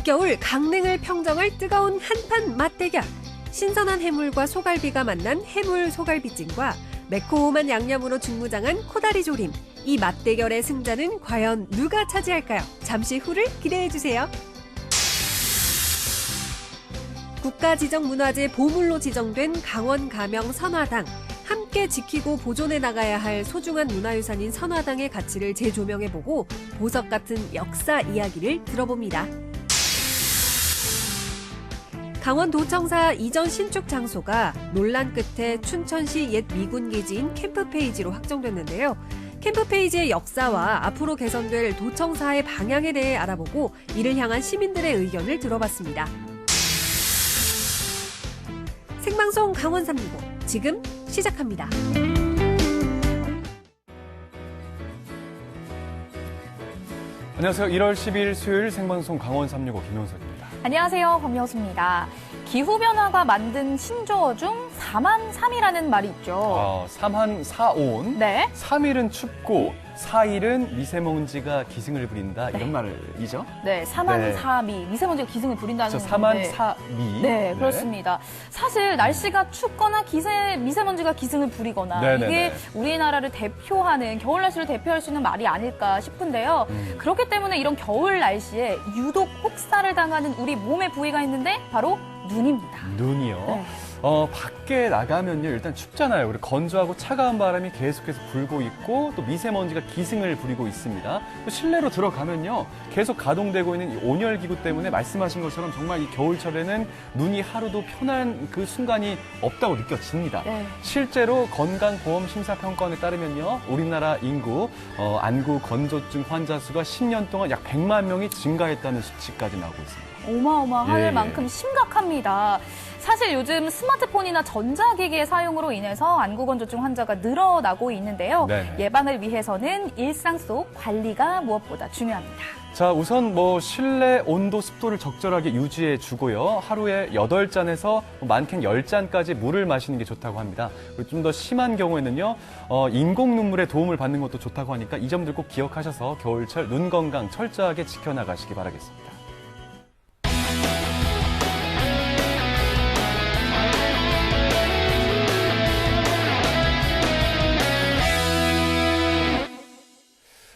올겨울 강릉을 평정할 뜨거운 한판 맞대결. 신선한 해물과 소갈비가 만난 해물 소갈비찜과 매콤한 양념으로 중무장한 코다리 조림. 이 맞대결의 승자는 과연 누가 차지할까요? 잠시 후를 기대해주세요. 국가지정문화재 보물로 지정된 강원 가명 선화당. 함께 지키고 보존해 나가야 할 소중한 문화유산인 선화당의 가치를 재조명해보고 보석 같은 역사 이야기를 들어봅니다. 강원도청사 이전 신축 장소가 논란 끝에 춘천시 옛 미군 기지인 캠프페이지로 확정됐는데요. 캠프페이지의 역사와 앞으로 개선될 도청사의 방향에 대해 알아보고 이를 향한 시민들의 의견을 들어봤습니다. 생방송 강원 365 지금 시작합니다. 안녕하세요. 1월 10일 수요일 생방송 강원 365 김용석입니다. 안녕하세요. 박명수입니다. 기후변화가 만든 신조어 중 3한3이라는 말이 있죠. 3한 4온. 네. 3일은 춥고 4일은 미세먼지가 기승을 부린다. 이런 말이죠. 네, 3한4미. 미세먼지가 기승을 부린다는 저 3한 4미. 네, 그렇습니다. 사실 날씨가 춥거나 미세먼지가 기승을 부리거나 네네네. 이게 우리나라를 대표하는 겨울 날씨를 대표할 수 있는 말이 아닐까 싶은데요. 그렇기 때문에 이런 겨울 날씨에 유독 혹사를 당하는 우리 몸의 부위가 있는데 바로 눈입니다. 눈이요? 네. 밖에 나가면요, 일단 춥잖아요. 그리고 건조하고 차가운 바람이 계속해서 불고 있고, 또 미세먼지가 기승을 부리고 있습니다. 또 실내로 들어가면요, 계속 가동되고 있는 이 온열기구 때문에 말씀하신 것처럼 정말 이 겨울철에는 눈이 하루도 편한 그 순간이 없다고 느껴집니다. 네. 실제로 건강보험심사평가원에 따르면요, 우리나라 인구, 안구 건조증 환자 수가 10년 동안 약 100만 명이 증가했다는 수치까지 나오고 있습니다. 어마어마할 예. 만큼 심각합니다. 사실 요즘 스마트폰이나 전자기기의 사용으로 인해서 안구건조증 환자가 늘어나고 있는데요. 네. 예방을 위해서는 일상 속 관리가 무엇보다 중요합니다. 자, 우선 실내 온도 습도를 적절하게 유지해 주고요. 하루에 8잔에서 많게는 10잔까지 물을 마시는 게 좋다고 합니다. 그리고 좀 더 심한 경우에는요, 인공 눈물의 도움을 받는 것도 좋다고 하니까 이 점들 꼭 기억하셔서 겨울철 눈 건강 철저하게 지켜나가시기 바라겠습니다.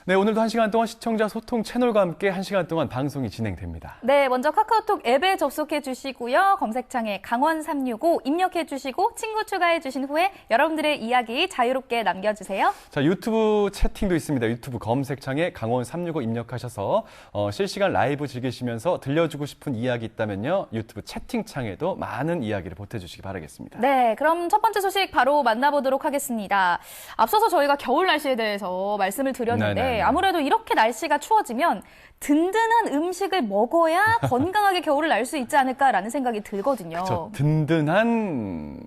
네, 오늘도 1시간 동안 시청자 소통 채널과 함께 1시간 동안 방송이 진행됩니다. 네, 먼저 카카오톡 앱에 접속해 주시고요. 검색창에 강원365 입력해 주시고 친구 추가해 주신 후에 여러분들의 이야기 자유롭게 남겨주세요. 자, 유튜브 채팅도 있습니다. 유튜브 검색창에 강원365 입력하셔서 실시간 라이브 즐기시면서 들려주고 싶은 이야기 있다면요. 유튜브 채팅창에도 많은 이야기를 보태주시기 바라겠습니다. 네, 그럼 첫 번째 소식 바로 만나보도록 하겠습니다. 앞서서 저희가 겨울 날씨에 대해서 말씀을 드렸는데 네네. 아무래도 이렇게 날씨가 추워지면 든든한 음식을 먹어야 건강하게 겨울을 날 수 있지 않을까라는 생각이 들거든요. 그렇죠. 든든한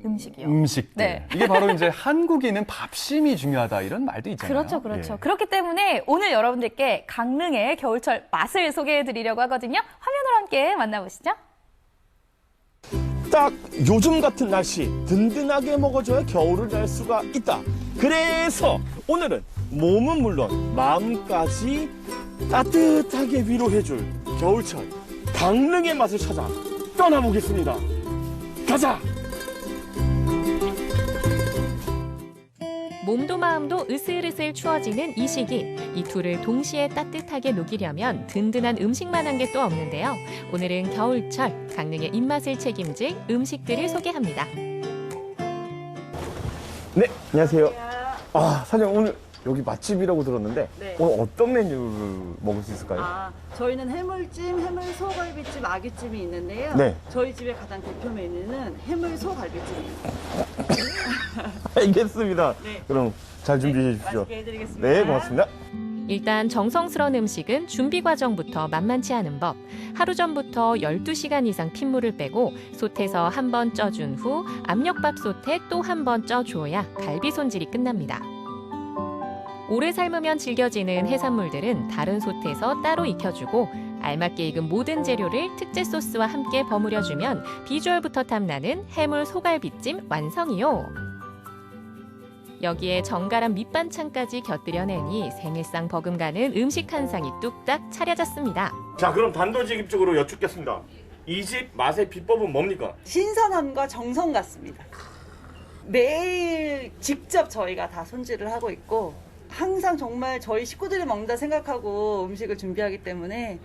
음식이요. 음식들. 네. 이게 바로 이제 한국인은 밥심이 중요하다 이런 말도 있잖아요. 그렇죠, 그렇죠. 예. 그렇기 때문에 오늘 여러분들께 강릉의 겨울철 맛을 소개해드리려고 하거든요. 화면으로 함께 만나보시죠. 딱 요즘 같은 날씨 든든하게 먹어줘야 겨울을 날 수가 있다. 그래서 오늘은 몸은 물론 마음까지 따뜻하게 위로해줄 겨울철 강릉의 맛을 찾아 떠나보겠습니다. 가자! 몸도 마음도 으슬으슬 추워지는 이 시기, 이 둘을 동시에 따뜻하게 녹이려면 든든한 음식만 한 게 또 없는데요. 오늘은 겨울철 강릉의 입맛을 책임질 음식들을 소개합니다. 네, 안녕하세요. 사장님 오늘 여기 맛집이라고 들었는데 네. 오늘 어떤 메뉴를 먹을 수 있을까요? 저희는 해물찜, 해물소갈비찜, 아귀찜이 있는데요. 네. 저희 집의 가장 대표 메뉴는 해물소갈비찜입니다. 알겠습니다. 네. 그럼 잘 준비해 주십시오. 맛있게 해드리겠습니다. 네, 고맙습니다. 일단 정성스러운 음식은 준비 과정부터 만만치 않은 법. 하루 전부터 12시간 이상 핏물을 빼고 솥에서 한 번 쪄준 후 압력밥솥에 또 한 번 쪄줘야 갈비 손질이 끝납니다. 오래 삶으면 질겨지는 해산물들은 다른 솥에서 따로 익혀주고 알맞게 익은 모든 재료를 특제 소스와 함께 버무려주면 비주얼부터 탐나는 해물 소갈비찜 완성이요. 여기에 정갈한 밑반찬까지 곁들여내니 생일상 버금가는 음식 한 상이 뚝딱 차려졌습니다. 자, 그럼 단도직입적으로 여쭙겠습니다. 이 집 맛의 비법은 뭡니까? 신선함과 정성 같습니다. 매일 직접 저희가 다 손질을 하고 있고 항상 정말 저희 식구들이 먹는다 생각하고 음식을 준비하기 때문에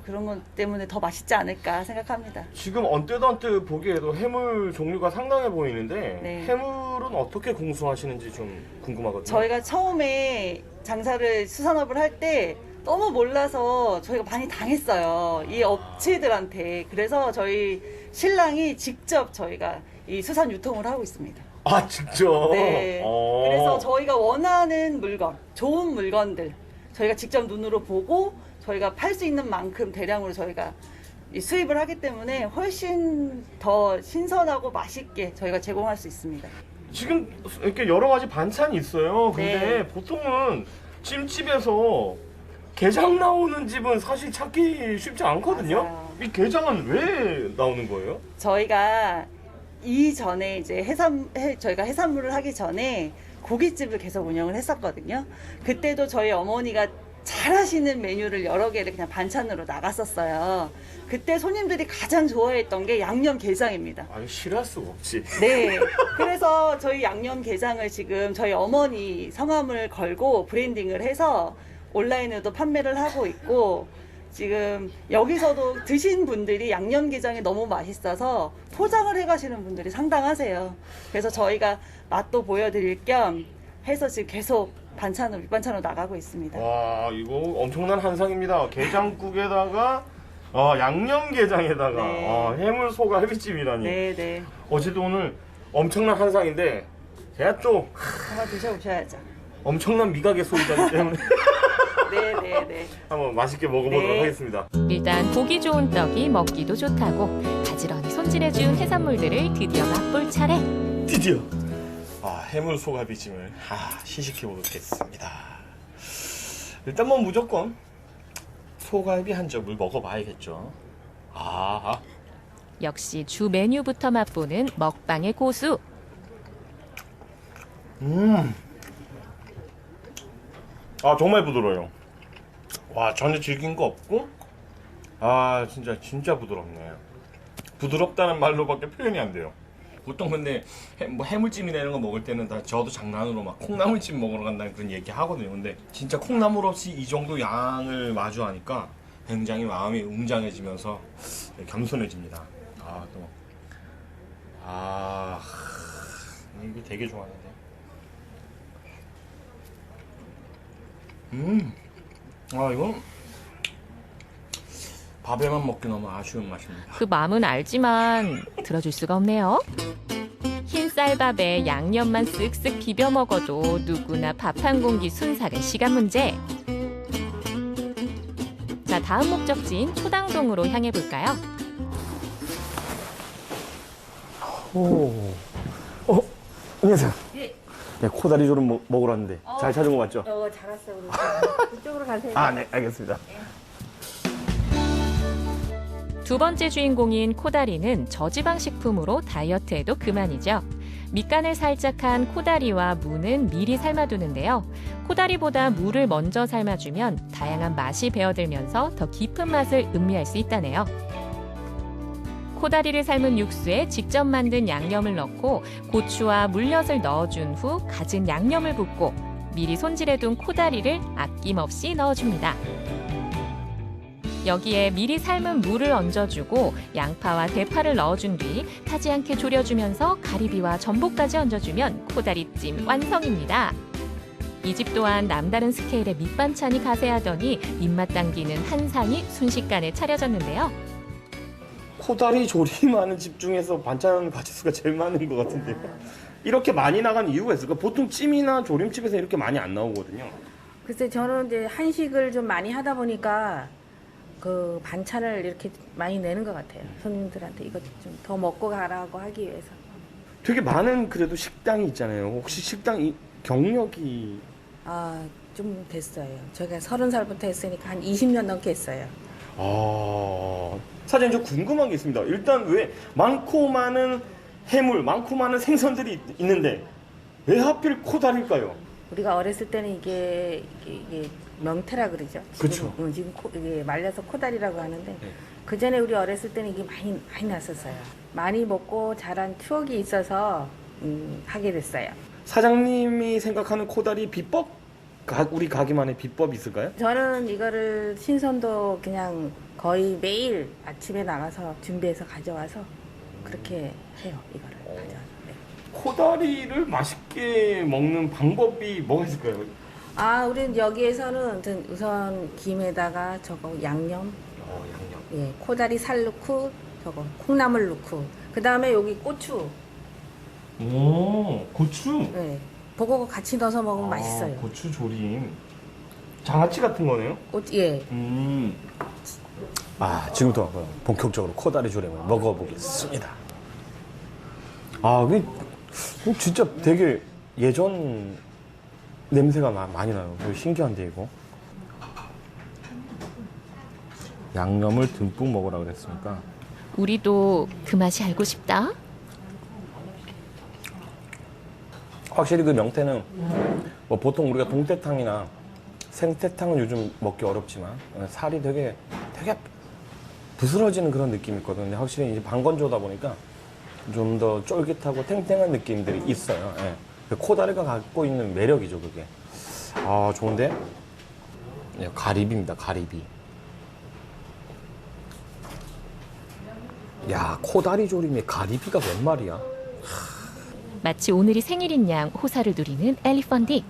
그런 것 때문에 더 맛있지 않을까 생각합니다. 지금 언뜻 보기에도 해물 종류가 상당해 보이는데 네. 해물은 어떻게 공수하시는지 좀 궁금하거든요. 저희가 처음에 장사를 수산업을 할 때 너무 몰라서 저희가 많이 당했어요. 이 업체들한테. 그래서 저희 신랑이 직접 저희가 이 수산 유통을 하고 있습니다. 아, 직접? 네. 그래서 저희가 원하는 물건, 좋은 물건들 저희가 직접 눈으로 보고 저희가 팔 수 있는 만큼 대량으로 저희가 이 수입을 하기 때문에 훨씬 더 신선하고 맛있게 저희가 제공할 수 있습니다. 지금 이렇게 여러 가지 반찬이 있어요. 근데 네. 보통은 찜집에서 게장 나오는 집은 사실 찾기 쉽지 않거든요. 맞아요. 이 게장은 왜 나오는 거예요? 저희가 이전에 이제 저희가 해산물을 하기 전에 고깃집을 계속 운영을 했었거든요. 그때도 저희 어머니가 잘하시는 메뉴를 여러 개를 그냥 반찬으로 나갔었어요. 그때 손님들이 가장 좋아했던 게 양념게장입니다. 아니, 싫어할 수가 없지. 네. 그래서 저희 양념게장을 지금 저희 어머니 성함을 걸고 브랜딩을 해서 온라인으로도 판매를 하고 있고 지금 여기서도 드신 분들이 양념게장이 너무 맛있어서 포장을 해가시는 분들이 상당하세요. 그래서 저희가 맛도 보여드릴 겸 해서 지금 계속 밑반찬으로 나가고 있습니다. 와, 이거 엄청난 한상입니다. 게장국에다가 양념게장에다가 네. 해물 소갈비찜이라니. 네네. 어제도 오늘 엄청난 한상인데 제가 또 한번 드셔보셔야죠. 엄청난 미각의 소유자이기 때문에 네네네. 한번 맛있게 먹어보도록 네. 하겠습니다. 일단 보기 좋은 떡이 먹기도 좋다고 가지런히 손질해준 해산물들을 드디어 맛볼 차례. 드디어 해물 소갈비찜을 시식해 보겠습니다. 일단 뭐 무조건 소갈비 한 점을 먹어봐야겠죠. 역시 주 메뉴부터 맛보는 먹방의 고수. 정말 부드러워요. 와, 전혀 질긴 거 없고 진짜 부드럽네. 부드럽다는 말로밖에 표현이 안 돼요. 보통 근데 해물찜이나 이런 거 먹을 때는 다 저도 장난으로 막 콩나물찜 먹으러 간다는 그런 얘기 하거든요. 근데 진짜 콩나물 없이 이 정도 양을 마주하니까 굉장히 마음이 웅장해지면서 겸손해집니다. 이거 되게 좋아하는데. 이건 밥에만 먹기 너무 아쉬운 맛입니다. 그 마음은 알지만 들어줄 수가 없네요. 흰 쌀밥에 양념만 쓱쓱 비벼 먹어도 누구나 밥 한 공기 순삭은 시간 문제. 자, 다음 목적지인 초당동으로 향해 볼까요? 안녕하세요. 네, 코다리 조림 먹으러 왔는데 잘 찾은 거 맞죠? 잘 왔어요. 그쪽으로 가세요. 네, 알겠습니다. 두 번째 주인공인 코다리는 저지방 식품으로 다이어트해도 그만이죠. 밑간을 살짝 한 코다리와 무는 미리 삶아두는데요. 코다리보다 무를 먼저 삶아주면 다양한 맛이 배어들면서 더 깊은 맛을 음미할 수 있다네요. 코다리를 삶은 육수에 직접 만든 양념을 넣고 고추와 물엿을 넣어준 후 갖은 양념을 붓고 미리 손질해둔 코다리를 아낌없이 넣어줍니다. 여기에 미리 삶은 무를 얹어주고 양파와 대파를 넣어준 뒤 타지 않게 졸여주면서 가리비와 전복까지 얹어주면 코다리찜 완성입니다. 이 집 또한 남다른 스케일의 밑반찬이 가세하더니 입맛 당기는 한 상이 순식간에 차려졌는데요. 코다리 조림하는 집 중에서 반찬 가짓수가 제일 많은 것 같은데요. 이렇게 많이 나간 이유가 있을까? 보통 찜이나 조림집에서 이렇게 많이 안 나오거든요. 글쎄 저는 이제 한식을 좀 많이 하다 보니까 그 반찬을 이렇게 많이 내는 것 같아요. 손님들한테 이것 좀 더 먹고 가라고 하기 위해서. 되게 많은 그래도 식당이 있잖아요. 혹시 식당 경력이 좀 됐어요. 제가 30살부터 했으니까 한 20년 넘게 했어요. 사장님, 저 궁금한 게 있습니다. 일단 왜 많고 많은 해물, 많고 많은 생선들이 있는데 왜 하필 코다리일까요? 우리가 어렸을 때는 이게 명태라 그러죠. 그쵸. 지금 이게 말려서 코다리라고 하는데 네. 그 전에 우리 어렸을 때는 이게 많이 났었어요. 많이 먹고 자란 추억이 있어서 하게 됐어요. 사장님이 생각하는 코다리 비법? 우리 가게만의 비법이 있을까요? 저는 이거를 신선도 그냥 거의 매일 아침에 나가서 준비해서 가져와서 그렇게 해요. 이거를 가져와서. 네. 코다리를 맛있게 먹는 방법이 뭐가 있을까요? 우리는 여기에서는 우선 김에다가 저거 양념, 양념. 예, 코다리 살 넣고 저거 콩나물 넣고 그 다음에 여기 고추, 오, 고추. 예, 그거 같이 넣어서 먹으면 맛있어요. 고추 조림. 장아찌 같은 거네요? 예. 지금부터 본격적으로 코다리 조림을 먹어보겠습니다. 이게 진짜 되게 예전 냄새가 많이 나요. 되게 신기한데 이거. 양념을 듬뿍 먹으라 그랬으니까. 우리도 그 맛이 알고 싶다. 확실히 그 명태는 뭐 보통 우리가 동태탕이나 생태탕은 요즘 먹기 어렵지만 살이 되게 부스러지는 그런 느낌이 있거든요. 근데 확실히 이제 방건조다 보니까 좀 더 쫄깃하고 탱탱한 느낌들이 있어요. 예. 코다리가 갖고 있는 매력이죠, 그게. 좋은데? 예, 가리비입니다, 가리비. 야, 코다리 조림에 가리비가 웬 말이야? 마치 오늘이 생일인 양 호사를 누리는 엘리펀딕.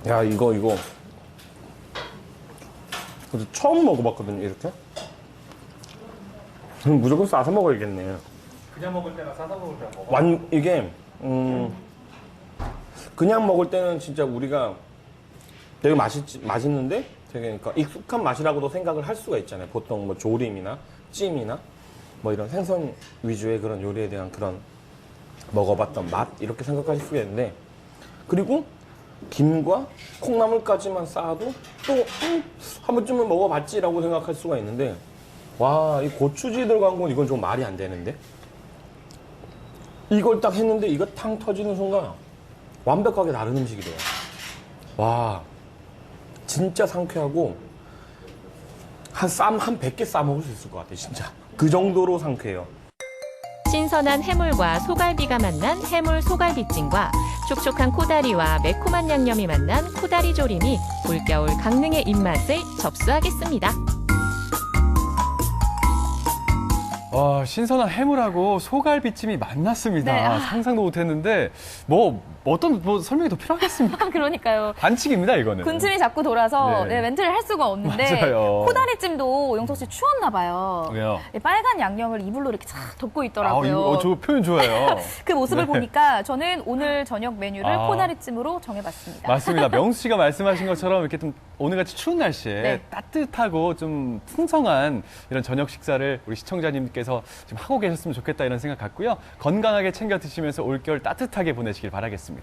야, 이거 처음 먹어봤거든요, 이렇게. 무조건 싸서 먹어야겠네. 그냥 먹을 때나 싸서 먹을 때나 먹어. 이게 그냥 먹을 때는 진짜 우리가 되게 맛있는데 되게 그러니까 익숙한 맛이라고도 생각을 할 수가 있잖아요. 보통 뭐 조림이나 찜이나 뭐 이런 생선 위주의 그런 요리에 대한 그런 먹어봤던 맛 이렇게 생각하실 수가 있는데, 그리고 김과 콩나물까지만 쌓아도 또 한 번쯤은 먹어봤지라고 생각할 수가 있는데, 와, 이 고추지 들어간 건 이건 좀 말이 안 되는데. 이걸 딱 했는데 이거 탕 터지는 순간 완벽하게 다른 음식이 돼요. 와, 진짜 상쾌하고 한 100개 싸 먹을 수 있을 것 같아, 진짜. 그 정도로 상쾌해요. 신선한 해물과 소갈비가 만난 해물 소갈비찜과 촉촉한 코다리와 매콤한 양념이 만난 코다리 조림이 올겨울 강릉의 입맛을 접수하겠습니다. 와, 신선한 해물하고 소갈비찜이 만났습니다. 네. 상상도 못했는데 어떤 설명이 더 필요하겠습니까? 그러니까요. 반칙입니다, 이거는. 군침이 자꾸 돌아서 네. 멘트를 할 수가 없는데 맞아요. 코다리찜도 용석 씨 추웠나 봐요. 왜요? 빨간 양념을 이불로 이렇게 쫙 덮고 있더라고요. 이거 저 표현 좋아요. 그 모습을 네. 보니까 저는 오늘 저녁 메뉴를 아. 코다리찜으로 정해봤습니다. 맞습니다. 명수 씨가 말씀하신 것처럼 이렇게 좀 오늘같이 추운 날씨에 네. 따뜻하고 좀 풍성한 이런 저녁 식사를 우리 시청자님께서 지금 하고 계셨으면 좋겠다 이런 생각 갖고요. 건강하게 챙겨 드시면서 올겨울 따뜻하게 보내시길 바라겠습니다.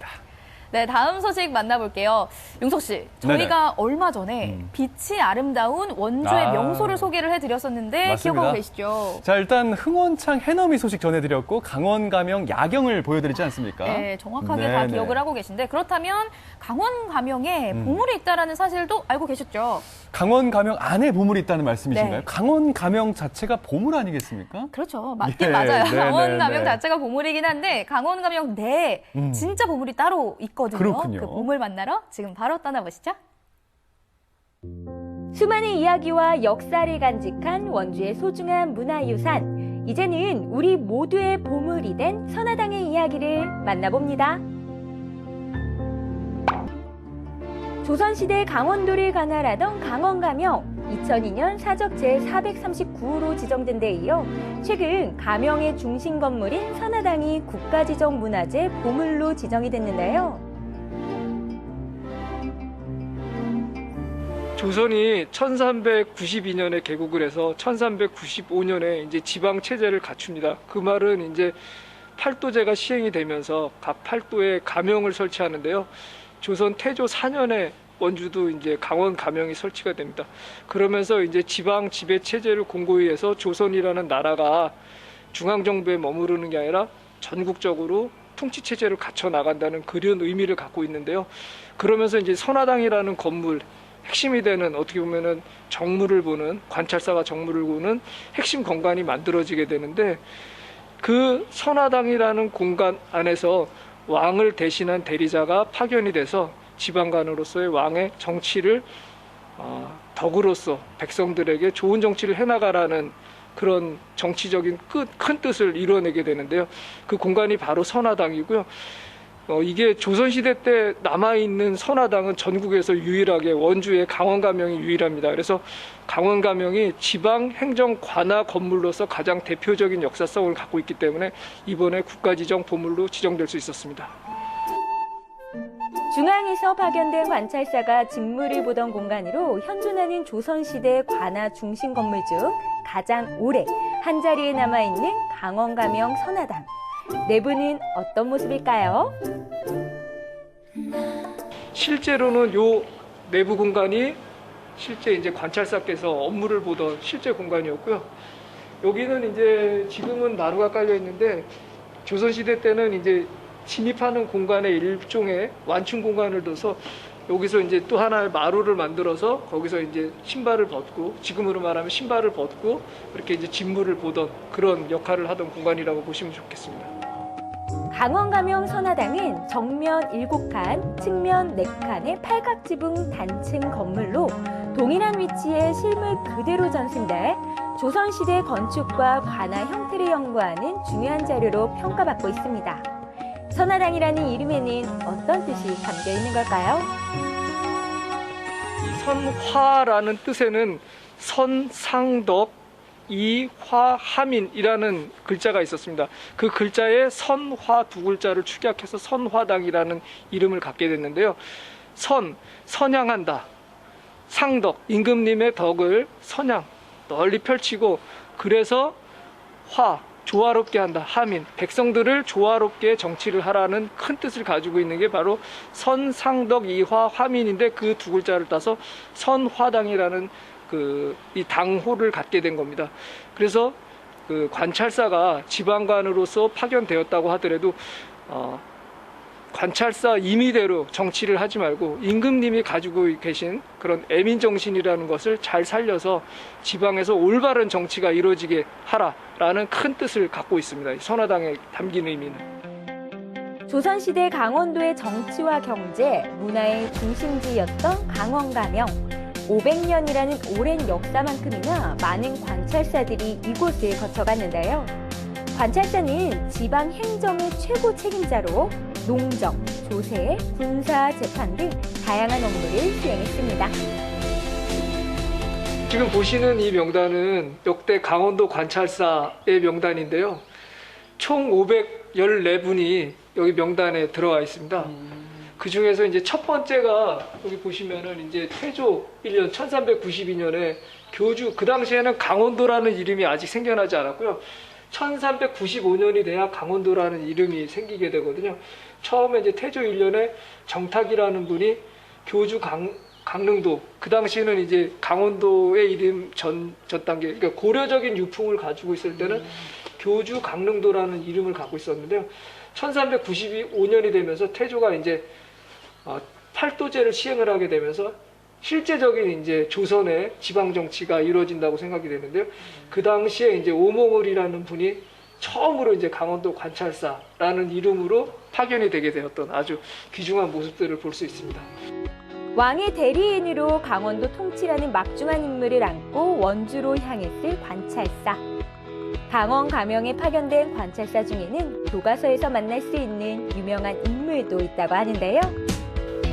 네, 다음 소식 만나볼게요. 용석 씨, 저희가 네네. 얼마 전에 빛이 아름다운 원주의 명소를 소개를 해드렸었는데 맞습니다. 기억하고 계시죠? 자, 일단 흥원창 해넘이 소식 전해드렸고 강원 가명 야경을 보여드리지 않습니까? 네, 정확하게 다 네네. 기억을 하고 계신데 그렇다면 강원 가명에 보물이 있다라는 사실도 알고 계셨죠? 강원 가명 안에 보물이 있다는 말씀이신가요? 네. 강원 가명 자체가 보물 아니겠습니까? 그렇죠. 맞긴 예, 맞아요. 네, 강원 네, 가명 네. 자체가 보물이긴 한데 강원 가명 내에 진짜 보물이 따로 있거든요. 그렇군요. 그 보물 만나러 지금 바로 떠나보시죠. 수많은 이야기와 역사를 간직한 원주의 소중한 문화유산. 이제는 우리 모두의 보물이 된 선화당의 이야기를 만나봅니다. 조선시대 강원도를 관할하던 강원가명. 2002년 사적 제439호로 지정된 데 이어 최근 가명의 중심 건물인 선화당이 국가지정문화재 보물로 지정이 됐는데요. 조선이 1392년에 개국을 해서 1395년에 이제 지방 체제를 갖춥니다. 그 말은 이제 팔도제가 시행이 되면서 각 팔도에 가명을 설치하는데요. 조선 태조 4년에 원주도 이제 강원 가명이 설치가 됩니다. 그러면서 이제 지방 지배 체제를 공고히 해서 조선이라는 나라가 중앙 정부에 머무르는 게 아니라 전국적으로 통치 체제를 갖춰 나간다는 그런 의미를 갖고 있는데요. 그러면서 이제 선화당이라는 건물, 핵심이 되는, 어떻게 보면은 정무를 보는, 관찰사가 정무를 보는 핵심 공간이 만들어지게 되는데, 그 선화당이라는 공간 안에서 왕을 대신한 대리자가 파견이 돼서 지방관으로서의 왕의 정치를 덕으로서 백성들에게 좋은 정치를 해나가라는 그런 정치적인 큰 뜻을 이뤄내게 되는데요. 그 공간이 바로 선화당이고요. 이게 조선시대 때 남아있는 선화당은 전국에서 유일하게 원주의 강원가명이 유일합니다. 그래서 강원가명이 지방행정 관하 건물로서 가장 대표적인 역사성을 갖고 있기 때문에 이번에 국가지정 보물로 지정될 수 있었습니다. 중앙에서 파견된 관찰사가 직무를 보던 공간으로 현존하는 조선시대 관하 중심 건물 중 가장 오래 한자리에 남아있는 강원가명 선화당. 내부는 어떤 모습일까요? 실제로는 요 내부 공간이 실제 이제 관찰사께서 업무를 보던 실제 공간이었고요. 여기는 이제 지금은 나루가 깔려 있는데 조선시대 때는 이제 진입하는 공간에 일종의 완충 공간을 둬서 여기서 이제 또 하나의 마루를 만들어서 거기서 이제 신발을 벗고, 지금으로 말하면 신발을 벗고 이렇게 이제 직무를 보던 그런 역할을 하던 공간이라고 보시면 좋겠습니다. 강원가명 선화당은 정면 7칸, 측면 4칸의 팔각지붕 단층 건물로 동일한 위치에 실물 그대로 전승돼 조선시대 건축과 관하 형태를 연구하는 중요한 자료로 평가받고 있습니다. 선화당이라는 이름에는 어떤 뜻이 담겨 있는 걸까요? 선화라는 뜻에는 선상덕 이화하민이라는 글자가 있었습니다. 그 글자에 선화 두 글자를 축약해서 선화당이라는 이름을 갖게 됐는데요. 선양한다. 상덕, 임금님의 덕을 선양, 널리 펼치고, 그래서 조화롭게 한다. 하민, 백성들을 조화롭게 정치를 하라는 큰 뜻을 가지고 있는 게 바로 선상덕 이화 화민인데, 그 두 글자를 따서 선화당이라는 이 당호를 갖게 된 겁니다. 그래서 그 관찰사가 지방관으로서 파견되었다고 하더라도 관찰사 임의대로 정치를 하지 말고 임금님이 가지고 계신 그런 애민정신이라는 것을 잘 살려서 지방에서 올바른 정치가 이루어지게 하라라는 큰 뜻을 갖고 있습니다. 선화당에 담긴 의미는. 조선시대 강원도의 정치와 경제, 문화의 중심지였던 강원가명. 500년이라는 오랜 역사만큼이나 많은 관찰사들이 이곳을 거쳐갔는데요. 관찰사는 지방 행정의 최고 책임자로 농정, 조세, 군사, 재판 등 다양한 업무를 수행했습니다. 지금 보시는 이 명단은 역대 강원도 관찰사의 명단인데요. 총 514분이 여기 명단에 들어와 있습니다. 그 중에서 이제 첫 번째가 여기 보시면은 이제 태조 1년 1392년에 교주, 그 당시에는 강원도라는 이름이 아직 생겨나지 않았고요. 1395년이 돼야 강원도라는 이름이 생기게 되거든요. 처음에 이제 태조 1년에 정탁이라는 분이 교주 강릉도, 그 당시에는 이제 강원도의 이름 전 단계, 그러니까 고려적인 유풍을 가지고 있을 때는 교주 강릉도라는 이름을 갖고 있었는데요. 1395년이 되면서 태조가 이제 팔도제를 시행을 하게 되면서 실제적인 이제 조선의 지방 정치가 이루어진다고 생각이 되는데요. 그 당시에 이제 오몽을이라는 분이 처음으로 이제 강원도 관찰사라는 이름으로 파견이 되게 되었던 아주 귀중한 모습들을 볼 수 있습니다. 왕의 대리인으로 강원도 통치라는 막중한 임무를 안고 원주로 향했을 관찰사. 강원 가명에 파견된 관찰사 중에는 교과서에서 만날 수 있는 유명한 인물도 있다고 하는데요.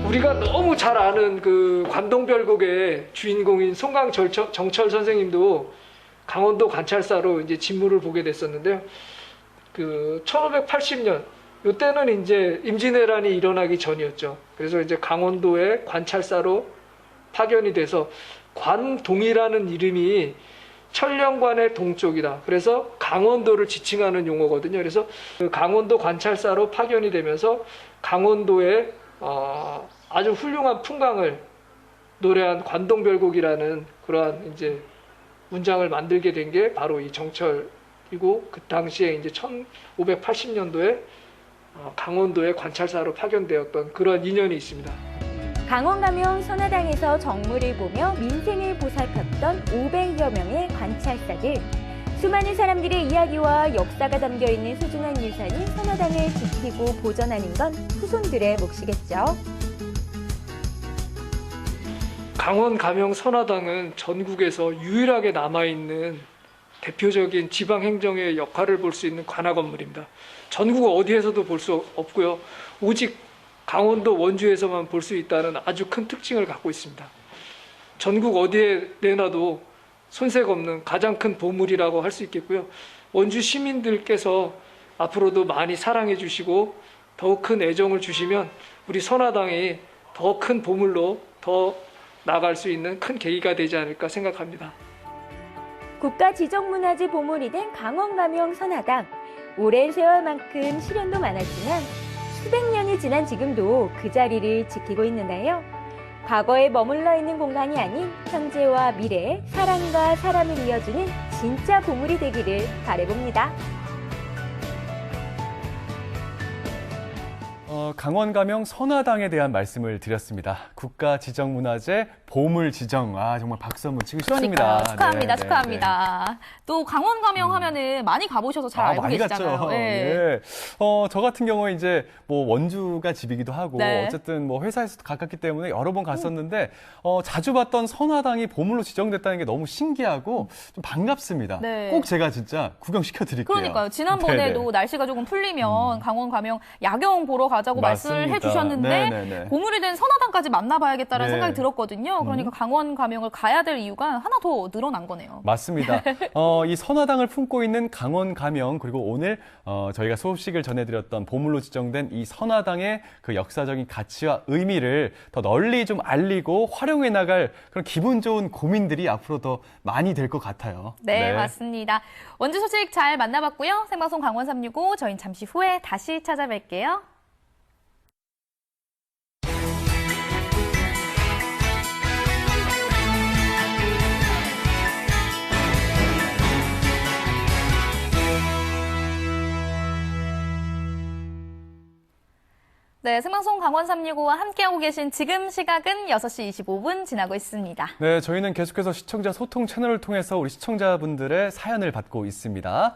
우리가 너무 잘 아는 그 관동별곡의 주인공인 송강정철 선생님도 강원도 관찰사로 이제 직무를 보게 됐었는데요. 그 1580년 이때는 이제 임진왜란이 일어나기 전이었죠. 그래서 이제 강원도에 관찰사로 파견이 돼서 관동이라는 이름이 천령관의 동쪽이다. 그래서 강원도를 지칭하는 용어거든요. 그래서 그 강원도 관찰사로 파견이 되면서 강원도의 아주 훌륭한 풍광을 노래한 관동별곡이라는 그러한 이제 문장을 만들게 된 게 바로 이 정철이고 그 당시에 이제 1580년도에 강원도에 관찰사로 파견되었던 그런 인연이 있습니다. 강원가명 선화당에서 정물을 보며 민생을 보살폈던 500여 명의 관찰사들. 수많은 사람들의 이야기와 역사가 담겨있는 소중한 유산인 선화당을 지키고 보존하는 건 후손들의 몫이겠죠. 강원 가명 선화당은 전국에서 유일하게 남아있는 대표적인 지방행정의 역할을 볼 수 있는 관아 건물입니다. 전국 어디에서도 볼 수 없고요. 오직 강원도 원주에서만 볼 수 있다는 아주 큰 특징을 갖고 있습니다. 전국 어디에 내놔도 손색 없는 가장 큰 보물이라고 할 수 있겠고요. 원주 시민들께서 앞으로도 많이 사랑해 주시고 더욱 큰 애정을 주시면 우리 선화당이 더 큰 보물로 더 나아갈 수 있는 큰 계기가 되지 않을까 생각합니다. 국가 지정문화재 보물이 된 강원가명 선화당. 오랜 세월만큼 시련도 많았지만 수백 년이 지난 지금도 그 자리를 지키고 있는데요. 과거에 머물러 있는 공간이 아닌 현재와 미래에 사랑과 사람을 이어주는 진짜 보물이 되기를 바라봅니다. 강원 가명 선화당에 대한 말씀을 드렸습니다. 국가 지정문화재 보물 지정. 정말 박수 한번 치고 싶습니다. 축하합니다. 네, 축하합니다. 네. 또 강원 가명 하면은 많이 가보셔서 잘 알고 많이 계시잖아요. 갔죠. 네. 예. 저 같은 경우에 이제 뭐 원주가 집이기도 하고 네. 어쨌든 뭐 회사에서도 가깝기 때문에 여러 번 갔었는데 자주 봤던 선화당이 보물로 지정됐다는 게 너무 신기하고 좀 반갑습니다. 네. 꼭 제가 진짜 구경시켜 드릴게요. 그러니까요. 지난번에도 네네. 날씨가 조금 풀리면 강원 가명 야경 보러 가자고 말씀을 맞습니다. 해주셨는데 네네네. 보물이 된 선화당까지 만나봐야겠다는 네. 생각이 들었거든요. 그러니까 강원 가명을 가야 될 이유가 하나 더 늘어난 거네요. 맞습니다. 이 선화당을 품고 있는 강원 가명 그리고 오늘 저희가 소식을 전해드렸던 보물로 지정된 이 선화당의 그 역사적인 가치와 의미를 더 널리 좀 알리고 활용해 나갈 그런 기분 좋은 고민들이 앞으로 더 많이 될 것 같아요. 네, 맞습니다. 원주 소식 잘 만나봤고요. 생방송 강원 365 저희는 잠시 후에 다시 찾아뵐게요. 네, 생방송 강원 365와 함께하고 계신 지금 시각은 6시 25분 지나고 있습니다. 네, 저희는 계속해서 시청자 소통 채널을 통해서 우리 시청자분들의 사연을 받고 있습니다.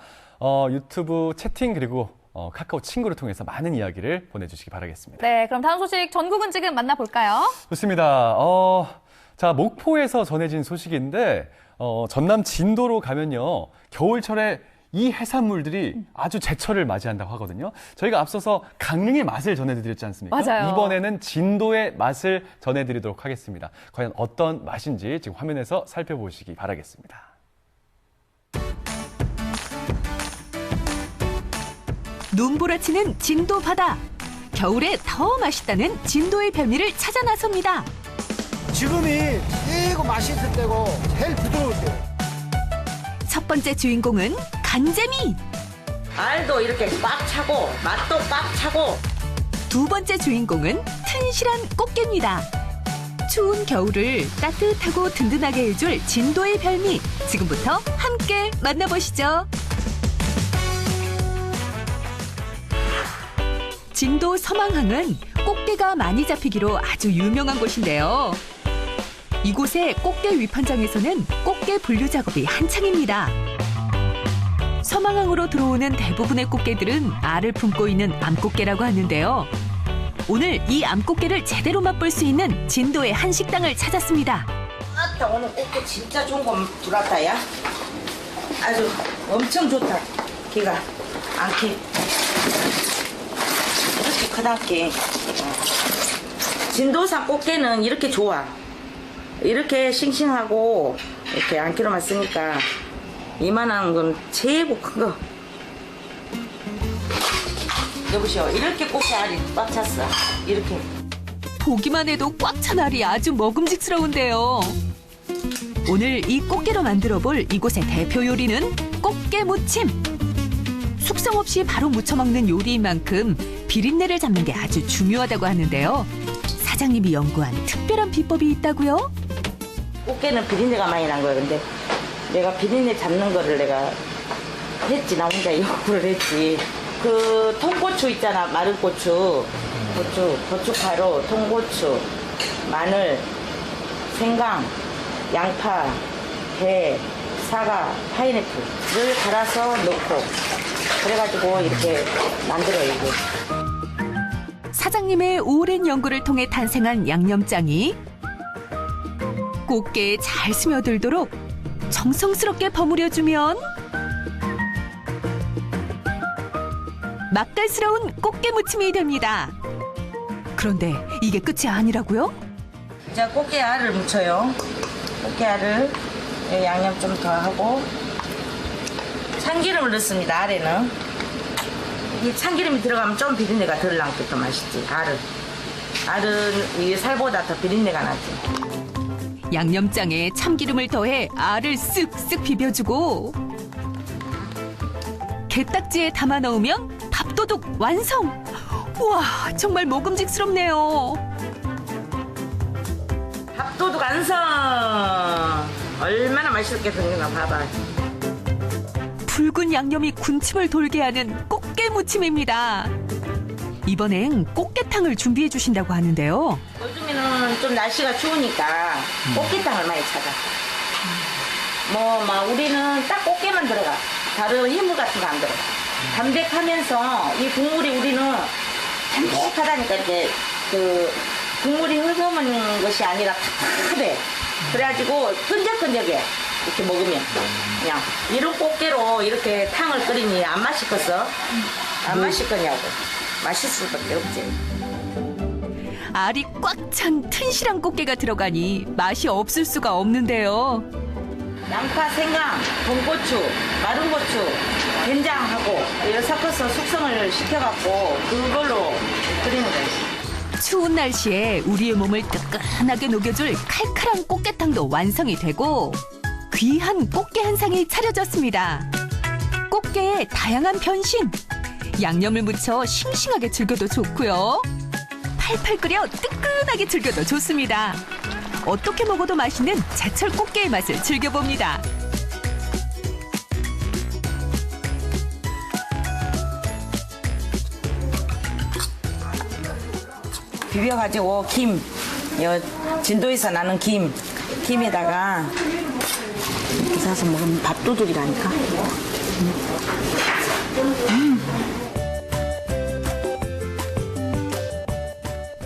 유튜브 채팅 그리고 카카오 친구를 통해서 많은 이야기를 보내주시기 바라겠습니다. 네, 그럼 다음 소식 전국은 지금 만나볼까요? 좋습니다. 자, 목포에서 전해진 소식인데 전남 진도로 가면요. 겨울철에 이 해산물들이 아주 제철을 맞이한다고 하거든요. 저희가 앞서서 강릉의 맛을 전해드렸지 않습니까? 맞아요. 이번에는 진도의 맛을 전해드리도록 하겠습니다. 과연 어떤 맛인지 지금 화면에서 살펴보시기 바라겠습니다. 눈부라치는 진도 바다. 겨울에 더 맛있다는 진도의 별미를 찾아 나섭니다. 지금이 최고 맛있을 때고 제일 부드러울 때고. 첫 번째 주인공은 간재미. 알도 이렇게 꽉 차고 맛도 꽉 차고. 두 번째 주인공은 튼실한 꽃게입니다. 추운 겨울을 따뜻하고 든든하게 해줄 진도의 별미. 지금부터 함께 만나보시죠. 진도 서망항은 꽃게가 많이 잡히기로 아주 유명한 곳인데요. 이곳의 꽃게 위판장에서는 꽃게 분류 작업이 한창입니다. 서망항으로 들어오는 대부분의 꽃게들은 알을 품고 있는 암꽃게라고 하는데요. 오늘 이 암꽃게를 제대로 맛볼 수 있는 진도의 한 식당을 찾았습니다. 아따 오늘 꽃게 진짜 좋은 거 들어왔다 야. 아주 엄청 좋다. 걔가 안캐 이렇게 크다게. 진도산 꽃게는 이렇게 좋아. 이렇게 싱싱하고 이렇게 안키로만 쓰니까 이만한 건 최고 큰 거. 여보시오, 이렇게 꽃게 알이 꽉 찼어. 이렇게. 보기만 해도 꽉 찬 알이 아주 먹음직스러운데요. 오늘 이 꽃게로 만들어 볼 이곳의 대표 요리는 꽃게 무침. 숙성 없이 바로 무쳐 먹는 요리인 만큼 비린내를 잡는 게 아주 중요하다고 하는데요. 사장님이 연구한 특별한 비법이 있다고요? 꽃게는 비린내가 많이 난 거예요. 근데 내가 비린내 잡는 거를 내가 했지. 나 혼자 연구를 했지. 그 통고추 있잖아. 마른 고추. 고춧가루, 통고추, 마늘, 생강, 양파, 배, 사과, 파인애플을 갈아서 넣고 그래가지고 이렇게 만들어요. 이게. 사장님의 오랜 연구를 통해 탄생한 양념장이 꽃게에 잘 스며들도록 정성스럽게 버무려주면 맛깔스러운 꽃게 무침이 됩니다. 그런데 이게 끝이 아니라고요? 자, 꽃게 알을 묻혀요. 꽃게 알을 양념 좀 더 하고 참기름을 넣습니다. 알에는 이 참기름이 들어가면 좀 비린내가 덜 나고 더 맛있지. 알은 이 살보다 더 비린내가 나지. 양념장에 참기름을 더해 알을 쓱쓱 비벼주고 게딱지에 담아 넣으면 밥도둑 완성! 우와, 정말 먹음직스럽네요. 밥도둑 완성! 얼마나 맛있게 생겼나 봐봐. 붉은 양념이 군침을 돌게 하는 꽃게 무침입니다. 이번엔 꽃게탕을 준비해 주신다고 하는데요. 요즘에는 좀 날씨가 추우니까 꽃게탕을 많이 찾아. 우리는 딱 꽃게만 들어가. 다른 해물 같은 거 안 들어가. 담백하면서 이 국물이 우리는 담백하다니까 이렇게 그 국물이 흐르는 것이 아니라 탁탁해. 그래가지고 끈적끈적해. 이렇게 먹으면 그냥 이런 꽃게로 이렇게 탕을 끓이니 안 맛있겠어? 안 맛있겠냐고. 맛있을 수밖에 없지. 알이 꽉 찬 튼실한 꽃게가 들어가니 맛이 없을 수가 없는데요. 양파, 생강, 돈고추, 마른 고추, 된장하고 이걸 섞어서 숙성을 시켜갖고 그걸로 끓이는 거예요. 추운 날씨에 우리의 몸을 뜨끈하게 녹여줄 칼칼한 꽃게탕도 완성이 되고 귀한 꽃게 한 상이 차려졌습니다. 꽃게의 다양한 변신! 양념을 묻혀 싱싱하게 즐겨도 좋고요. 팔팔 끓여 뜨끈하게 즐겨도 좋습니다. 어떻게 먹어도 맛있는 제철 꽃게의 맛을 즐겨봅니다. 비벼가지고 김, 진도에서 나는 김에다가 이렇게 사서 먹으면 밥도둑이라니까.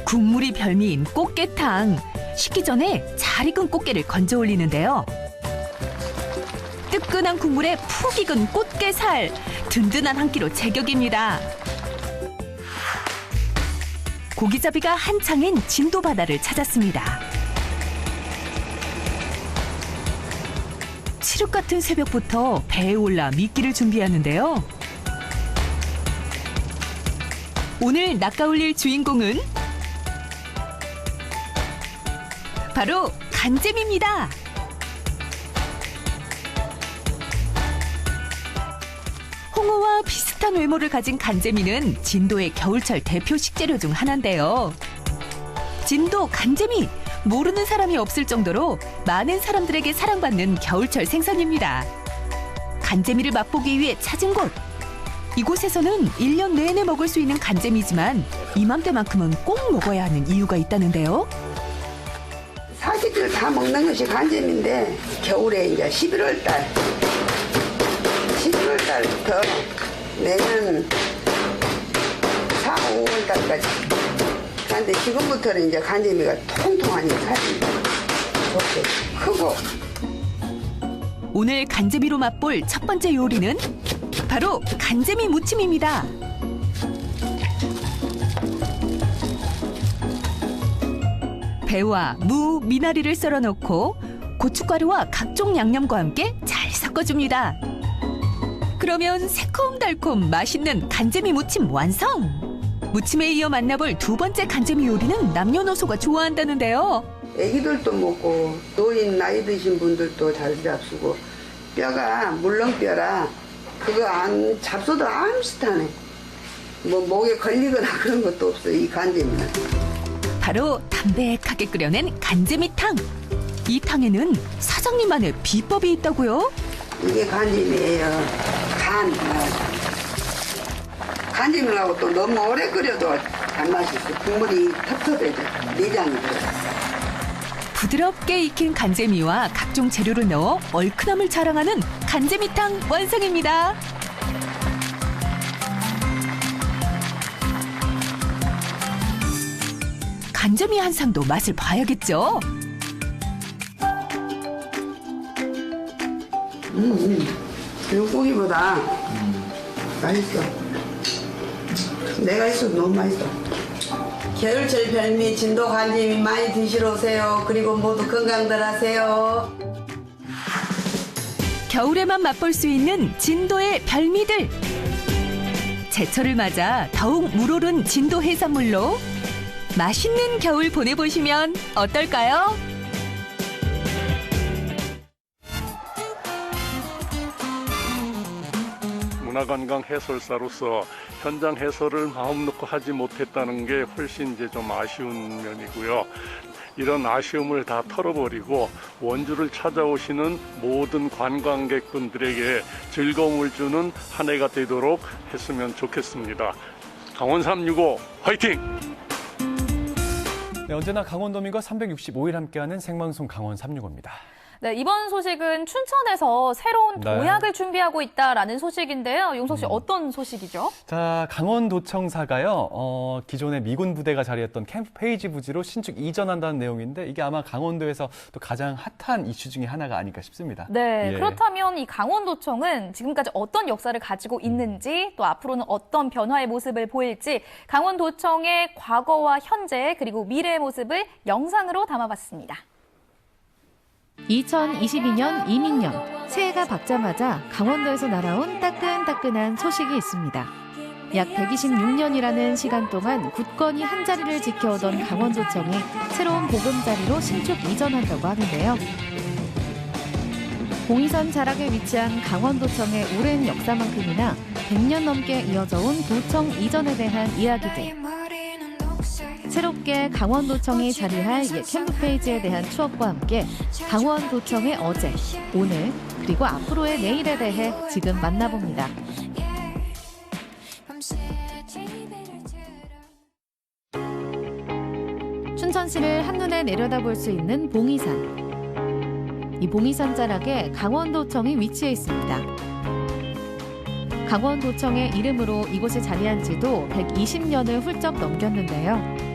국물이 별미인 꽃게탕. 식기 전에 잘 익은 꽃게를 건져 올리는데요. 뜨끈한 국물에 푹 익은 꽃게살. 든든한 한 끼로 제격입니다. 고기잡이가 한창인 진도 바다를 찾았습니다. 칠흑 같은 새벽부터 배에 올라 미끼를 준비하는데요. 오늘 낚아올릴 주인공은 바로 간잼입니다. 홍어와 비슷한 외모를 가진 간재미는 진도의 겨울철 대표 식재료 중 하나인데요. 진도 간재미, 모르는 사람이 없을 정도로 많은 사람들에게 사랑받는 겨울철 생선입니다. 간재미를 맛보기 위해 찾은 곳. 이곳에서는 1년 내내 먹을 수 있는 간재미지만 이맘때만큼은 꼭 먹어야 하는 이유가 있다는데요. 사식들 다 먹는 것이 간잼인데 겨울에 이제 11월 달부터 내년 4, 5월 달까지. 그런데 지금부터는 이제 간재미가 통통하니 살이 좋게 크고. 오늘 간재미로 맛볼 첫 번째 요리는 바로 간재미 무침입니다. 배와 무, 미나리를 썰어 넣고 고춧가루와 각종 양념과 함께 잘 섞어줍니다. 그러면 새콤달콤 맛있는 간재미 무침 완성! 무침에 이어 만나볼 두 번째 간재미 요리는 남녀노소가 좋아한다는데요. 애기들도 먹고 노인 나이 드신 분들도 잘 잡수고 뼈가 물렁뼈라 그거 안 잡숴도 아무 짓 안 해. 뭐 목에 걸리거나 그런 것도 없어요. 이 간재미는. 바로 담백하게 끓여낸 간재미탕. 이 탕에는 사장님만의 비법이 있다고요? 이게 간찜이에요. 간찜을 하고 또 너무 오래 끓여도 안 맛있어. 국물이 텁텁해져. 내장이 들어. 부드럽게 익힌 간재미와 각종 재료를 넣어 얼큰함을 자랑하는 간재미탕 완성입니다. 간재미 한 상도 맛을 봐야겠죠? 육고기보다 맛있어. 내가 있어도 너무 맛있어. 겨울철 별미 진도 간재미 많이 드시러 오세요. 그리고 모두 건강들 하세요. 겨울에만 맛볼 수 있는 진도의 별미들. 제철을 맞아 더욱 물오른 진도 해산물로 맛있는 겨울 보내보시면 어떨까요? 문화관광 해설사로서 현장 해설을 마음 놓고 하지 못했다는 게 훨씬 이제 좀 아쉬운 면이고요. 이런 아쉬움을 다 털어버리고 원주를 찾아오시는 모든 관광객분들에게 즐거움을 주는 한 해가 되도록 했으면 좋겠습니다. 강원 365 화이팅! 네, 언제나 강원도민과 365일 함께하는 생방송 강원 365입니다. 네, 이번 소식은 춘천에서 새로운 도약을 준비하고 있다라는 소식인데요. 용석 씨, 어떤 소식이죠? 자, 강원도청사가요, 기존의 미군 부대가 자리했던 캠프 페이지 부지로 신축 이전한다는 내용인데 이게 아마 강원도에서 또 가장 핫한 이슈 중에 하나가 아닐까 싶습니다. 네, 예. 그렇다면 이 강원도청은 지금까지 어떤 역사를 가지고 있는지 또 앞으로는 어떤 변화의 모습을 보일지 강원도청의 과거와 현재 그리고 미래의 모습을 영상으로 담아봤습니다. 2022년 이민년 새해가 밝자마자 강원도에서 날아온 따끈따끈한 소식이 있습니다. 약 126년이라는 시간 동안 굳건히 한자리를 지켜오던 강원도청이 새로운 보금자리로 신축 이전한다고 하는데요. 봉이선 자락에 위치한 강원도청의 오랜 역사만큼이나 100년 넘게 이어져 온 도청 이전에 대한 이야기들. 새롭게 강원도청이 자리할 옛 캠프페이지에 대한 추억과 함께 강원도청의 어제, 오늘, 그리고 앞으로의 내일에 대해 지금 만나봅니다. 춘천시를 한눈에 내려다볼 수 있는 봉이산. 이 봉이산 자락에 강원도청이 위치해 있습니다. 강원도청의 이름으로 이곳에 자리한 지도 120년을 훌쩍 넘겼는데요.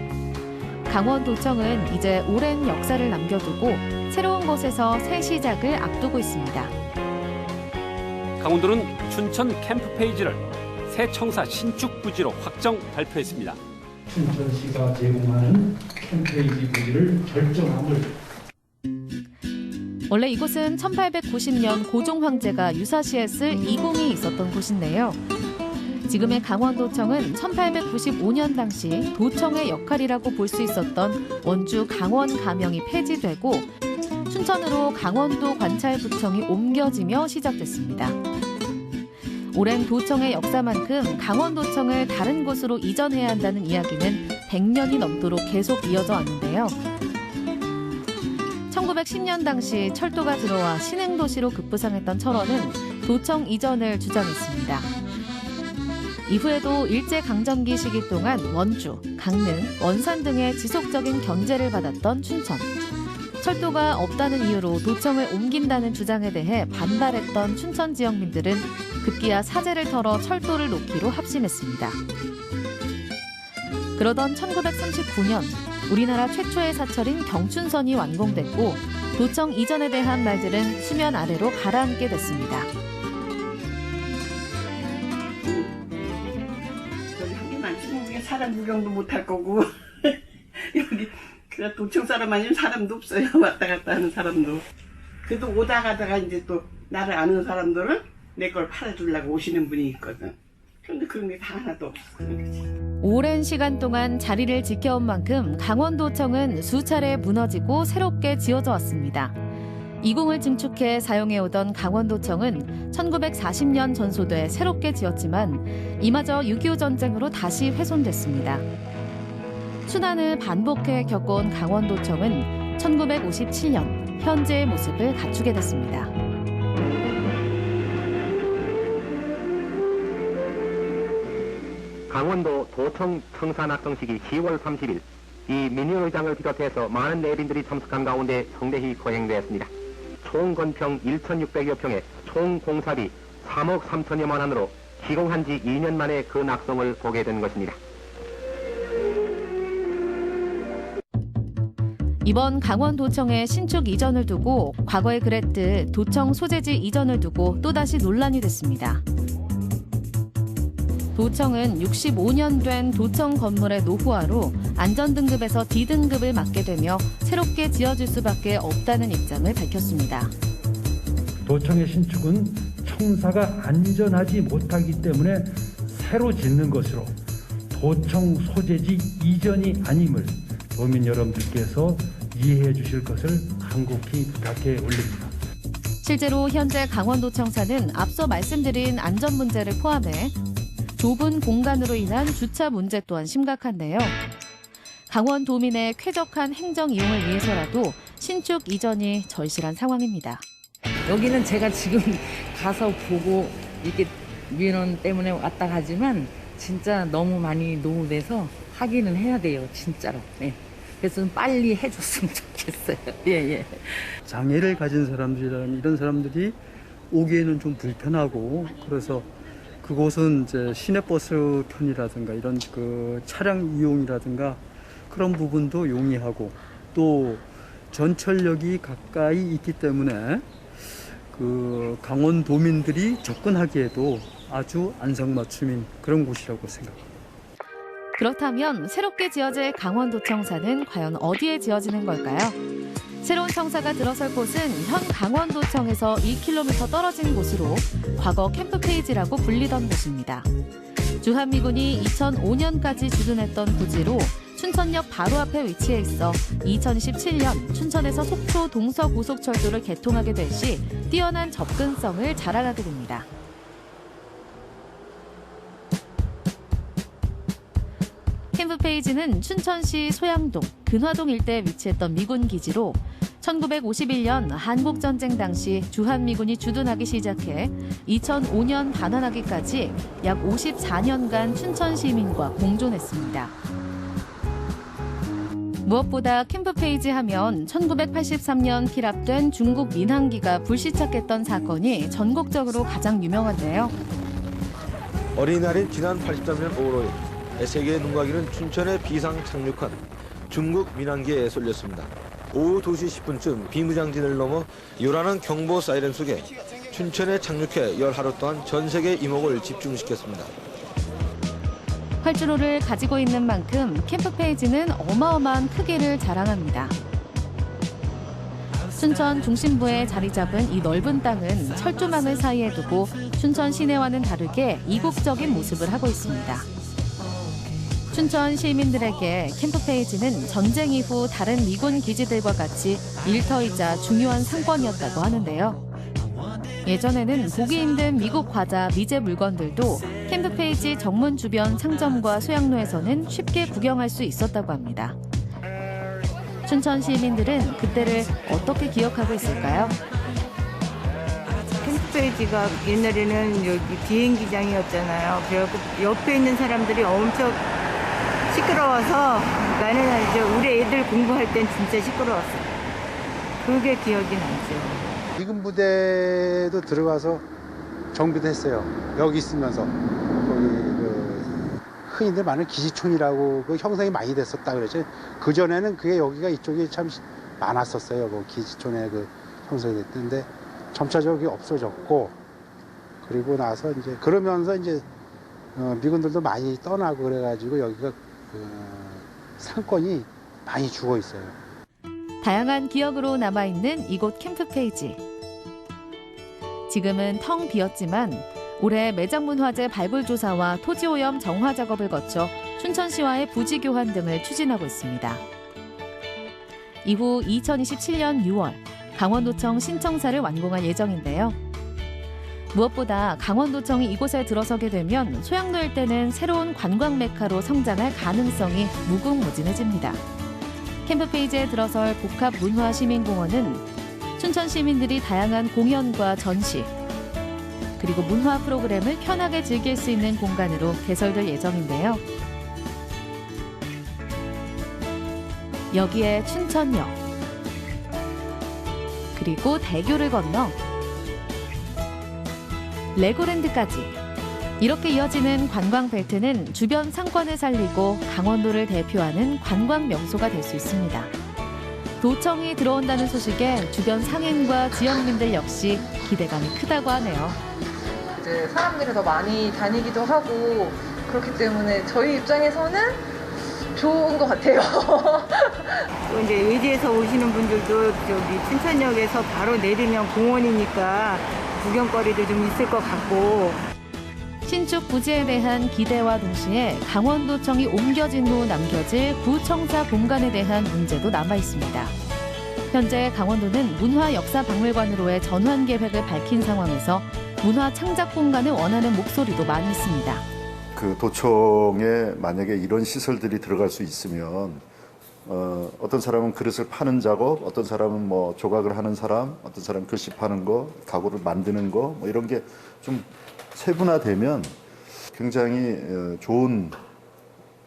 강원도청은 이제 오랜 역사를 남겨두고 새로운 곳에서 새 시작을 앞두고 있습니다. 강원도는 춘천 캠프 페이지를 새 청사 신축 부지로 확정 발표했습니다. 춘천시가 제공하는 캠프 페이지 부지를 결정함을. 원래 이곳은 1890년 고종 황제가 유사시에 쓸 이궁이 있었던 곳인데요. 지금의 강원도청은 1895년 당시 도청의 역할이라고 볼 수 있었던 원주 강원 가명이 폐지되고 춘천으로 강원도 관찰부청이 옮겨지며 시작됐습니다. 오랜 도청의 역사만큼 강원도청을 다른 곳으로 이전해야 한다는 이야기는 100년이 넘도록 계속 이어져 왔는데요. 1910년 당시 철도가 들어와 신흥도시로 급부상했던 철원은 도청 이전을 주장했습니다. 이후에도 일제강점기 시기 동안 원주, 강릉, 원산 등의 지속적인 견제를 받았던 춘천. 철도가 없다는 이유로 도청을 옮긴다는 주장에 대해 반발했던 춘천 지역민들은 급기야 사재를 털어 철도를 놓기로 합심했습니다. 그러던 1939년 우리나라 최초의 사철인 경춘선이 완공됐고 도청 이전에 대한 말들은 수면 아래로 가라앉게 됐습니다. 사람 구경도 못할 거고 여기 그냥 도청 사람 아니면 사람도 없어요. 왔다 갔다 하는 사람도. 그래도 오다 가다가 이제 또 나를 아는 사람들은 내 걸 팔아주려고 오시는 분이 있거든. 그런데 그런 게 다 하나도 없어. 오랜 시간 동안 자리를 지켜온 만큼 강원도청은 수차례 무너지고 새롭게 지어져 왔습니다. 이궁을 증축해 사용해오던 강원도청은 1940년 전소돼 새롭게 지었지만 이마저 6.25 전쟁으로 다시 훼손됐습니다. 순환을 반복해 겪어온 강원도청은 1957년 현재의 모습을 갖추게 됐습니다. 강원도 도청 청산학성식이 10월 30일 이 민의회장을 비롯해서 많은 내빈들이 참석한 가운데 성대히 거행되었습니다. 총 건평 1,600여 평에 총 공사비 3억 3천여만 원으로 시공한 지 2년 만에 그 낙성을 보게 된 것입니다. 이번 강원도청의 신축 이전을 두고 과거에 그랬듯 도청 소재지 이전을 두고 또다시 논란이 됐습니다. 도청은 65년 된 도청 건물의 노후화로 안전등급에서 D등급을 맞게 되며 새롭게 지어질 수밖에 없다는 입장을 밝혔습니다. 도청의 신축은 청사가 안전하지 못하기 때문에 새로 짓는 것으로 도청 소재지 이전이 아님을 도민 여러분들께서 이해해 주실 것을 간곡히 부탁해 올립니다. 실제로 현재 강원도청사는 앞서 말씀드린 안전 문제를 포함해 좁은 공간으로 인한 주차 문제 또한 심각한데요. 강원도민의 쾌적한 행정 이용을 위해서라도 신축 이전이 절실한 상황입니다. 여기는 제가 지금 가서 보고 이렇게 민원 때문에 왔다 가지만 진짜 너무 많이 노후돼서 하기는 해야 돼요, 진짜로. 네. 그래서 좀 빨리 해줬으면 좋겠어요. 예. 장애를 가진 사람들이라는 이런 사람들이 오기에는 좀 불편하고 그래서 그곳은 이제 시내버스 편이라든가 이런 그 차량 이용이라든가 그런 부분도 용이하고 또 전철역이 가까이 있기 때문에 그 강원도민들이 접근하기에도 아주 안성맞춤인 그런 곳이라고 생각합니다. 그렇다면 새롭게 지어질 강원도청사는 과연 어디에 지어지는 걸까요? 새로운 청사가 들어설 곳은 현 강원도청에서 2km 떨어진 곳으로 과거 캠프페이지라고 불리던 곳입니다. 주한미군이 2005년까지 주둔했던 부지로 춘천역 바로 앞에 위치해 있어 2017년 춘천에서 속초 동서고속철도를 개통하게 될 시 뛰어난 접근성을 자랑하게 됩니다. 캠프페이지는 춘천시 소양동, 근화동 일대에 위치했던 미군 기지로 1951년 한국전쟁 당시 주한미군이 주둔하기 시작해 2005년 반환하기까지 약 54년간 춘천 시민과 공존했습니다. 무엇보다 캠프페이지 하면 1983년 피랍된 중국 민항기가 불시착했던 사건이 전국적으로 가장 유명한데요. 어린이날인 지난 83년 5월 5일 세계의 눈가기는 춘천에 비상 착륙한 중국 민항기에 쏠렸습니다. 오후 2시 10분쯤 비무장진을 넘어 요란한 경보 사이렌 속에 춘천에 착륙해 열 하루 동안 전 세계 이목을 집중시켰습니다. 활주로를 가지고 있는 만큼 캠프페이지는 어마어마한 크기를 자랑합니다. 춘천 중심부에 자리 잡은 이 넓은 땅은 철조망을 사이에 두고 춘천 시내와는 다르게 이국적인 모습을 하고 있습니다. 춘천 시민들에게 캠프페이지는 전쟁 이후 다른 미군 기지들과 같이 일터이자 중요한 상권이었다고 하는데요. 예전에는 보기 힘든 미국 과자, 미제 물건들도 캠프페이지 정문 주변 상점과 소양로에서는 쉽게 구경할 수 있었다고 합니다. 춘천 시민들은 그때를 어떻게 기억하고 있을까요? 캠프페이지가 옛날에는 여기 비행기장이었잖아요. 그래갖고 옆에 있는 사람들이 엄청 시끄러워서 나는 이제 우리 애들 공부할 땐 진짜 시끄러웠어요. 그게 기억이 나죠. 미군 부대도 들어가서 정비도 했어요. 여기 있으면서 거기 그 흔히들 많은 기지촌이라고 그 형성이 많이 됐었다 그랬죠. 그 전에는 그게 여기가 이쪽이 참 많았었어요. 그 기지촌에 그 형성이 됐는데 점차적으로 없어졌고 그리고 나서 이제 그러면서 이제 미군들도 많이 떠나고 그래가지고 여기가 상권이 많이 죽어 있어요. 다양한 기억으로 남아있는 이곳 캠프페이지. 지금은 텅 비었지만 올해 매장문화재 발굴조사와 토지오염 정화 작업을 거쳐 춘천시와의 부지 교환 등을 추진하고 있습니다. 이후 2027년 6월 강원도청 신청사를 완공할 예정인데요. 무엇보다 강원도청이 이곳에 들어서게 되면 소양도 일대는 새로운 관광 메카로 성장할 가능성이 무궁무진해집니다. 캠프 페이지에 들어설 복합문화시민공원은 춘천 시민들이 다양한 공연과 전시, 그리고 문화 프로그램을 편하게 즐길 수 있는 공간으로 개설될 예정인데요. 여기에 춘천역, 그리고 대교를 건너 레고랜드까지 이렇게 이어지는 관광 벨트는 주변 상권을 살리고 강원도를 대표하는 관광 명소가 될 수 있습니다. 도청이 들어온다는 소식에 주변 상인과 지역민들 역시 기대감이 크다고 하네요. 이제 사람들이 더 많이 다니기도 하고 그렇기 때문에 저희 입장에서는 좋은 것 같아요. 또 이제 의지에서 오시는 분들도 저기 춘천역에서 바로 내리면 공원이니까 구경거리도 좀 있을 것 같고. 신축 부지에 대한 기대와 동시에 강원도청이 옮겨진 후 남겨질 구청사 공간에 대한 문제도 남아 있습니다. 현재 강원도는 문화역사박물관으로의 전환 계획을 밝힌 상황에서 문화 창작 공간을 원하는 목소리도 많이 있습니다. 그 도청에 만약에 이런 시설들이 들어갈 수 있으면 어떤 사람은 그릇을 파는 작업, 어떤 사람은 뭐 조각을 하는 사람, 어떤 사람은 글씨 파는 거, 가구를 만드는 거, 뭐 이런 게 좀 세분화되면 굉장히 좋은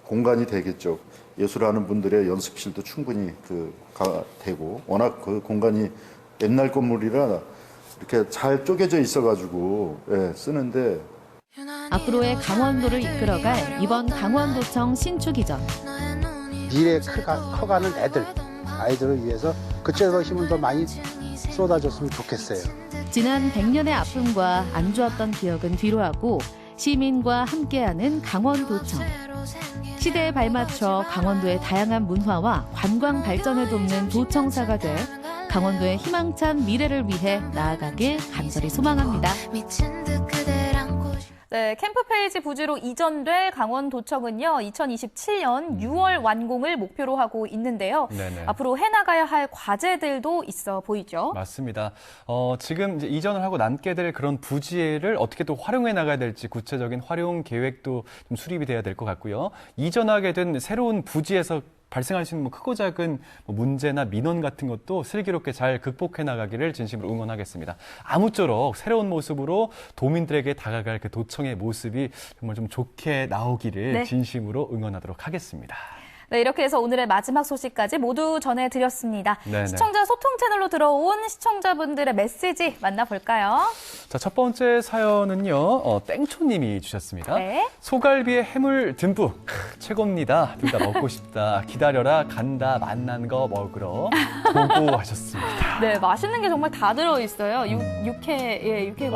공간이 되겠죠. 예술하는 분들의 연습실도 충분히 되고, 워낙 그 공간이 옛날 건물이라 이렇게 잘 쪼개져 있어가지고 쓰는데. 앞으로의 강원도를 이끌어갈 이번 강원도청 신축 이전. 미래에 커가는 아이들을 위해서 그쪽에서 힘을 더 많이 쏟아줬으면 좋겠어요. 지난 100년의 아픔과 안 좋았던 기억은 뒤로하고 시민과 함께하는 강원도청. 시대에 발맞춰 강원도의 다양한 문화와 관광 발전을 돕는 도청사가 돼 강원도의 희망찬 미래를 위해 나아가길 간절히 소망합니다. 네, 캠프 페이지 부지로 이전될 강원도청은요, 2027년 6월 완공을 목표로 하고 있는데요. 네네. 앞으로 해나가야 할 과제들도 있어 보이죠? 맞습니다. 지금 이제 이전을 하고 남게 될 그런 부지를 어떻게 또 활용해 나가야 될지 구체적인 활용 계획도 좀 수립이 돼야 될 것 같고요. 이전하게 된 새로운 부지에서 발생할 수 있는 크고 작은 문제나 민원 같은 것도 슬기롭게 잘 극복해 나가기를 진심으로 응원하겠습니다. 아무쪼록 새로운 모습으로 도민들에게 다가갈 그 도청의 모습이 정말 좀 좋게 나오기를 네. 진심으로 응원하도록 하겠습니다. 네, 이렇게 해서 오늘의 마지막 소식까지 모두 전해드렸습니다. 네네. 시청자 소통 채널로 들어온 시청자분들의 메시지 만나볼까요? 자, 첫 번째 사연은요, 땡초님이 주셨습니다. 네. 소갈비에 해물 듬뿍, 최고입니다. 둘 다 먹고 싶다. 기다려라, 간다, 만난 거 먹으러. 보고 하셨습니다. 네, 맛있는 게 정말 다 들어있어요. 육회공 이렇게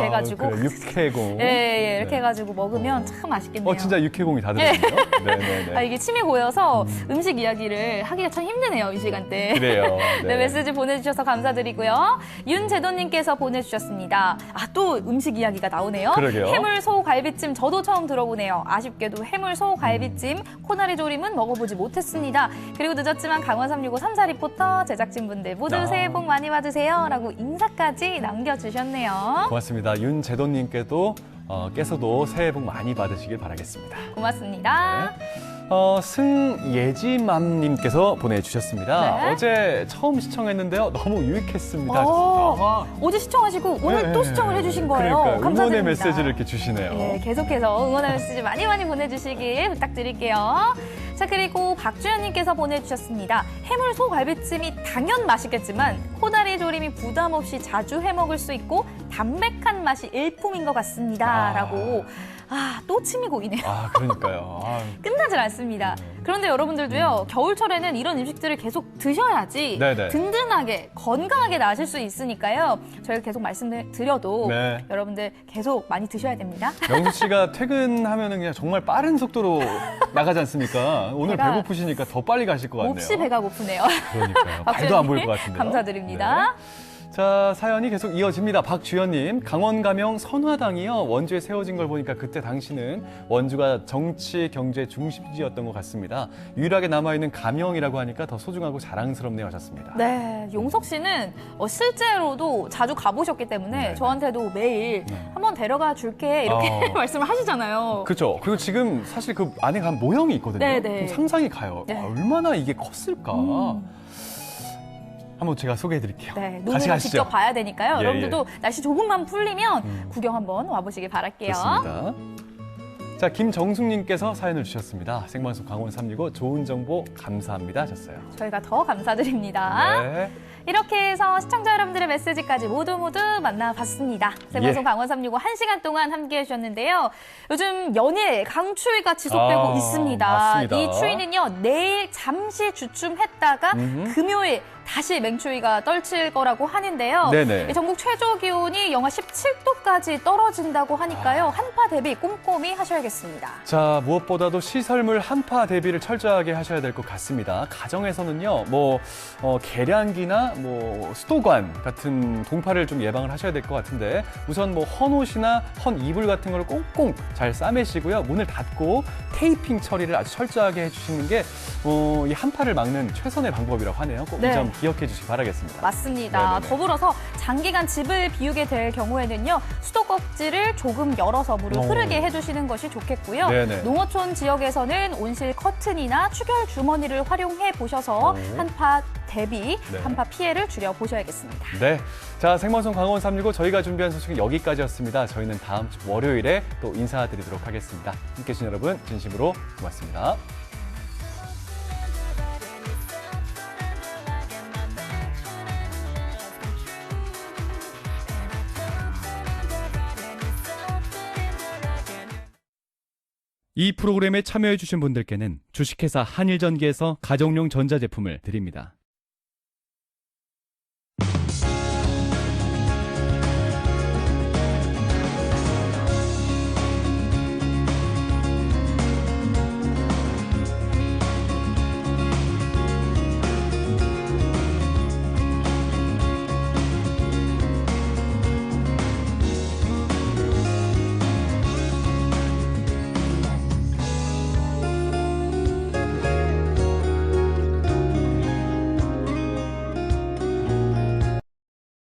해가지고. 그래, 육회공. 예, 이렇게 해가지고 먹으면 참 맛있겠네요. 진짜 육회공이 다 들어있네요. 네네네. 이게 침이 고여서 음식 이야기를 하기가 참 힘드네요, 이 시간대. 그래요. 네, 메시지 보내주셔서 감사드리고요. 윤재돈님께서 보내주셨습니다. 또 음식 이야기가 나오네요. 그러게요. 해물 소갈비찜 저도 처음 들어보네요. 아쉽게도 해물 소갈비찜, 코나리 조림은 먹어보지 못했습니다. 그리고 늦었지만 강원 365 3사 리포터 제작진분들 모두 새해 복 많이 받으세요. 라고 인사까지 남겨주셨네요. 고맙습니다. 윤재돈님께도 께서도 새해 복 많이 받으시길 바라겠습니다. 고맙습니다. 네. 승예지맘님께서 보내주셨습니다. 네. 어제 처음 시청했는데요. 너무 유익했습니다. 어제 시청하시고 오늘 또 시청을 해주신 거예요. 그러니까요. 감사드립니다. 응원의 메시지를 이렇게 주시네요. 네, 계속해서 응원의 메시지 많이 보내주시길 부탁드릴게요. 자, 그리고 박주현님께서 보내주셨습니다. 해물 소갈비찜이 당연 맛있겠지만 코다리 조림이 부담 없이 자주 해먹을 수 있고 담백한 맛이 일품인 것 같습니다. 라고. 또 침이 고이네요. 그러니까요. 끝나질 않습니다. 그런데 여러분들도요, 겨울철에는 이런 음식들을 계속 드셔야지 네네. 든든하게, 건강하게 나실 수 있으니까요. 저희가 계속 말씀드려도 네. 여러분들 계속 많이 드셔야 됩니다. 명수 씨가 퇴근하면은 그냥 정말 빠른 속도로 나가지 않습니까? 오늘 배고프시니까 더 빨리 가실 것 같네요. 몹시 배가 고프네요. 그러니까요. 발도 안 보일 것 같은데요. 감사드립니다. 네. 자, 사연이 계속 이어집니다. 박주연님, 강원 가명 선화당이요. 원주에 세워진 걸 보니까 그때 당시는 원주가 정치, 경제 중심지였던 것 같습니다. 유일하게 남아있는 가명이라고 하니까 더 소중하고 자랑스럽네요 하셨습니다. 네, 용석 씨는 실제로도 자주 가보셨기 때문에 저한테도 매일 한번 데려가 줄게 이렇게 말씀을 하시잖아요. 그렇죠. 그리고 지금 사실 그 안에 가면 모형이 있거든요. 네네. 좀 상상이 가요. 네. 얼마나 이게 컸을까. 한번 제가 소개해드릴게요. 네, 같이 눈으로 가시죠. 직접 봐야 되니까요. 예, 여러분들도 날씨 조금만 풀리면 구경 한번 와보시길 바랄게요. 좋습니다. 자, 김정숙님께서 사연을 주셨습니다. 생방송 강원 365 좋은 정보 감사합니다 하셨어요. 저희가 더 감사드립니다. 네. 이렇게 해서 시청자 여러분들의 메시지까지 모두 만나봤습니다. 생방송 강원 365 1시간 동안 함께해 주셨는데요. 요즘 연일 강추위가 지속되고 있습니다. 맞습니다. 이 추위는요, 내일 잠시 주춤했다가 금요일 다시 맹추위가 떨칠 거라고 하는데요. 네네. 전국 최저 기온이 영하 17도까지 떨어진다고 하니까요. 한파 대비 꼼꼼히 하셔야겠습니다. 자, 무엇보다도 시설물 한파 대비를 철저하게 하셔야 될 것 같습니다. 가정에서는요, 계량기나 수도관 같은 동파를 좀 예방을 하셔야 될 것 같은데, 우선 헌옷이나 헌 이불 같은 걸 꽁꽁 잘 싸매시고요. 문을 닫고 테이핑 처리를 아주 철저하게 해주시는 게 이 한파를 막는 최선의 방법이라고 하네요. 꼭 이 점 기억해 주시기 바라겠습니다. 맞습니다. 네네네. 더불어서 장기간 집을 비우게 될 경우에는요, 수도꼭지를 조금 열어서 물을 흐르게 해주시는 것이 좋겠고요. 네네. 농어촌 지역에서는 온실 커튼이나 추결 주머니를 활용해 보셔서 한파 대비, 네. 한파 피해를 줄여보셔야겠습니다. 네. 자, 생방송 강원 365 저희가 준비한 소식은 여기까지였습니다. 저희는 다음 주 월요일에 또 인사드리도록 하겠습니다. 함께해 주신 여러분 진심으로 고맙습니다. 이 프로그램에 참여해 주신 분들께는 주식회사 한일전기에서 가정용 전자제품을 드립니다.